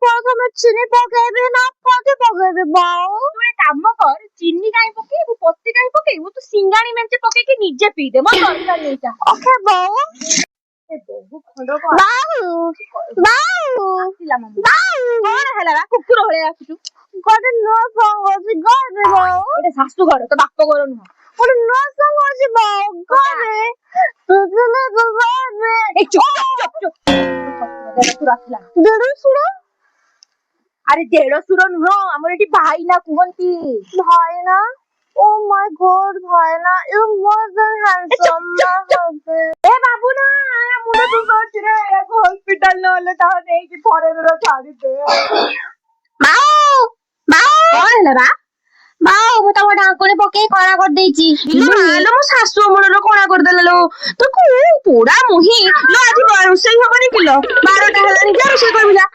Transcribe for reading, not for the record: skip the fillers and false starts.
প্রথমে চিনি পকাইবে না পদে পকাইবে বাউ তুই কাম কর চিনি কাই পকাইবু পত্তি কাই পকাইবু তু সিঙ্গানি মেঞ্চে পকাইকি নিজে পি দে মো দরকার নেইটা ওকে বাউ କୁକୁର ଭଳିଆ ଆସୁଛୁ ଗୋଟେ ନୂଆ ସଙ୍ଗ ଅଛି ଗରେ ଏଇଟା ଶାଶୁ ଘର ତ ବାପ ଘର ନୁହଁ ଗୋଟେ ନୂଆ ସଙ୍ଗ ଅଛି ଗରେ ଆରେ ଦେଢଶୁର ନୁହଁ ଆମର ଏଠି ଭାଇନା କୁହନ୍ତି ଭାଇନା ଓ ମାଇ ଗଡ ଭାଇନା ୟୁ ମୋର ଦେନ୍ ହ୍ୟାଣ୍ଡସମ୍ ଏ ବାବୁ ନା ମୁଣ୍ଡ ଦୁଖଉଛି ରେ ଏକୁ ହସ୍ପିଟାଲ ନହେଲେ ତାହା ନେଇକି ଫରେନର ଛାଡି ଦେ ମାଉ ମାଉ କଣ ହେଲା ବା ମାଉ ମୁଁ ତମ ଢାଙ୍କୁଣୀ ପକେଇ କଣା କରିଦେଇଛି ଲୋ ମୋ ଶାଶୁ ଅମଳର କଣା କରିଦେଲା ଲୋ ତୁ କୋଉ ପୋଡା ମୁହିଁ ଲୋ ଆଜି ରୋଷେଇ ହବନି କିଲୋ 12ଟା ହେଲାଣି ଯା ରୋଷେଇ କରିବୁ ଯା